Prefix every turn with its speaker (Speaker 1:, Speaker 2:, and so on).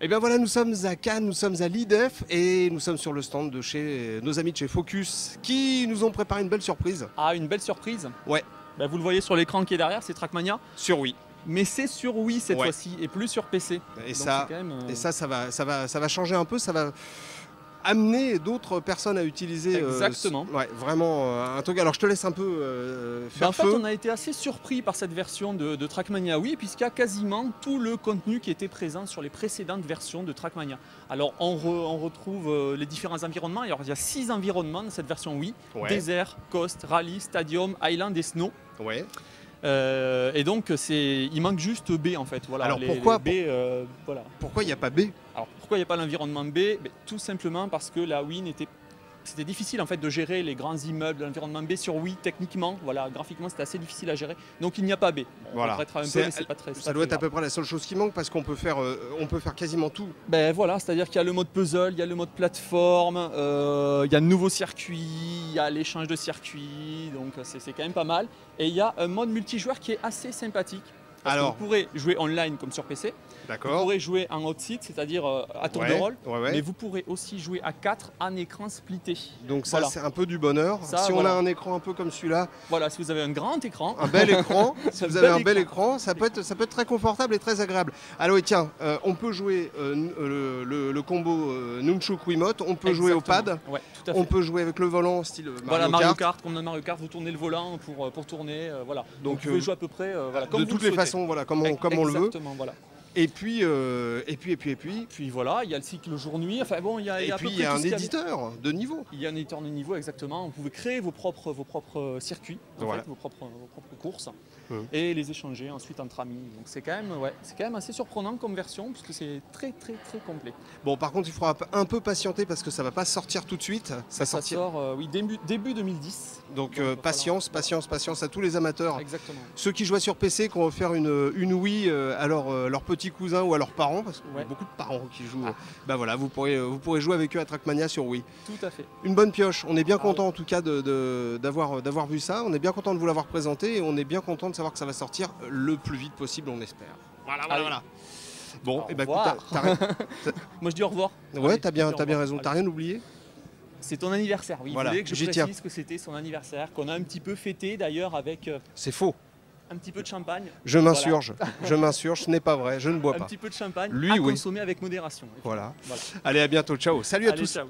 Speaker 1: Et bien voilà, nous sommes à Cannes, nous sommes à l'IDEF et nous sommes sur le stand de chez nos amis de chez Focus qui nous ont préparé une belle surprise.
Speaker 2: Ah, une belle surprise.
Speaker 1: Ouais,
Speaker 2: Bah, vous le voyez sur l'écran qui est derrière, c'est Trackmania.
Speaker 1: sur Wii.
Speaker 2: Mais c'est sur Wii cette
Speaker 1: Ouais.
Speaker 2: fois-ci et plus sur PC.
Speaker 1: Et
Speaker 2: Donc
Speaker 1: ça,
Speaker 2: c'est quand même,
Speaker 1: et ça va changer un peu, ça va amener d'autres personnes à utiliser
Speaker 2: Exactement.
Speaker 1: ouais, vraiment un truc. Alors je te laisse un peu
Speaker 2: Bah,
Speaker 1: faire
Speaker 2: en fait,
Speaker 1: feu.
Speaker 2: on a été assez surpris par cette version de Trackmania Wii, puisqu'il y a quasiment tout le contenu qui était présent sur les précédentes versions de Trackmania. Alors, on retrouve les différents environnements. Alors, il y a 6 environnements dans cette version Wii.
Speaker 1: Ouais.
Speaker 2: Désert, Coast, Rally, Stadium, Island et Snow.
Speaker 1: Ouais.
Speaker 2: Et donc, il manque juste B en fait. Voilà,
Speaker 1: Alors, pourquoi
Speaker 2: B, voilà.
Speaker 1: Pourquoi il n'y a pas B?
Speaker 2: Alors pourquoi il n'y a pas l'environnement B? Tout simplement parce que la Wii c'était difficile en fait de gérer les grands immeubles de l'environnement B sur Wii techniquement. Voilà, graphiquement c'était assez difficile à gérer. Donc il n'y a pas B. On
Speaker 1: Voilà.
Speaker 2: regrettera un peu, mais c'est pas très.
Speaker 1: Ça doit être à peu près la seule chose qui manque parce qu'on peut faire quasiment tout.
Speaker 2: Ben voilà, c'est-à-dire qu'il y a le mode puzzle, il y a le mode plateforme, il y a de nouveaux circuits, il y a l'échange de circuits, donc c'est quand même pas mal. Et il y a un mode multijoueur qui est assez sympathique. Parce
Speaker 1: Alors,
Speaker 2: que vous pourrez jouer online comme sur PC, vous
Speaker 1: d'accord.
Speaker 2: pourrez jouer en hot seat, c'est-à-dire à tour de
Speaker 1: Ouais,
Speaker 2: rôle,
Speaker 1: ouais.
Speaker 2: mais vous pourrez aussi jouer à 4 en écran splitté.
Speaker 1: Donc ça,
Speaker 2: Voilà.
Speaker 1: c'est un peu du bonheur.
Speaker 2: Ça,
Speaker 1: Si on
Speaker 2: voilà.
Speaker 1: a un écran un peu comme celui-là,
Speaker 2: Voilà, si vous avez un grand écran,
Speaker 1: un bel écran, si
Speaker 2: Un
Speaker 1: vous avez
Speaker 2: bel
Speaker 1: un bel écran, ça peut être très confortable et très agréable. Alors et tiens, on peut jouer le combo Nunchuk Wiimote, on peut jouer au pad,
Speaker 2: Ouais, tout à fait.
Speaker 1: on peut jouer avec le volant style Mario
Speaker 2: Voilà,
Speaker 1: Kart.
Speaker 2: Mario Kart, comme dans Mario Kart, vous tournez le volant pour tourner, voilà. Donc vous pouvez jouer à peu près voilà, comme
Speaker 1: de
Speaker 2: vous
Speaker 1: toutes
Speaker 2: le
Speaker 1: les
Speaker 2: souhaitez.
Speaker 1: façons, voilà, comme on le veut.
Speaker 2: Exactement, voilà.
Speaker 1: Et puis,
Speaker 2: Puis voilà, il y a le cycle jour-nuit, enfin bon, il y a,
Speaker 1: et
Speaker 2: à peu
Speaker 1: puis il
Speaker 2: près
Speaker 1: y a
Speaker 2: tout
Speaker 1: un
Speaker 2: ce qu'il y avait.
Speaker 1: éditeur de niveau.
Speaker 2: Il y a un éditeur de niveau, exactement. Vous pouvez créer vos propres circuits, en
Speaker 1: Voilà.
Speaker 2: fait, vos propres courses,
Speaker 1: Mhm.
Speaker 2: et les échanger ensuite entre amis. Donc c'est quand même assez surprenant comme version, puisque c'est très complet.
Speaker 1: Bon, par contre, il faudra un peu patienter parce que ça va pas sortir tout de suite. Ça
Speaker 2: Ça
Speaker 1: sortira.
Speaker 2: sort, oui, début 2010.
Speaker 1: Donc
Speaker 2: il va
Speaker 1: patience à tous les amateurs.
Speaker 2: Exactement.
Speaker 1: Ceux qui jouent sur PC, qui ont offert une Wii à leurs petits cousins ou à leurs parents, parce qu'il y a
Speaker 2: Ouais.
Speaker 1: beaucoup de parents qui jouent. Bah voilà, vous pourrez jouer avec eux à Trackmania sur Wii.
Speaker 2: Tout à fait.
Speaker 1: Une bonne pioche. On est bien
Speaker 2: Ah
Speaker 1: content en tout cas d'avoir vu ça. On est bien content de vous l'avoir présenté et on est bien content de savoir que ça va sortir le plus vite possible, on espère. Voilà.
Speaker 2: Allez.
Speaker 1: Bon,
Speaker 2: Au
Speaker 1: et bah
Speaker 2: revoir.
Speaker 1: écoute,
Speaker 2: Moi je dis au revoir.
Speaker 1: ouais,
Speaker 2: Allez,
Speaker 1: t'as
Speaker 2: je
Speaker 1: bien
Speaker 2: dis au revoir.
Speaker 1: raison. T'as
Speaker 2: Allez.
Speaker 1: rien oublié?
Speaker 2: C'est ton anniversaire, oui.
Speaker 1: Voilà,
Speaker 2: Il voulait que je
Speaker 1: j'y tiens.
Speaker 2: précise que c'était son anniversaire, qu'on a un petit peu fêté d'ailleurs avec
Speaker 1: C'est faux.
Speaker 2: un petit peu de champagne.
Speaker 1: Je m'insurge. Je m'insurge. Ce n'est pas vrai. Je ne bois
Speaker 2: Un
Speaker 1: pas.
Speaker 2: petit peu de champagne
Speaker 1: Lui,
Speaker 2: à
Speaker 1: oui.
Speaker 2: consommer avec modération.
Speaker 1: Voilà.
Speaker 2: Voilà.
Speaker 1: Allez, à bientôt. Ciao. Salut à
Speaker 2: Allez,
Speaker 1: tous.
Speaker 2: ciao.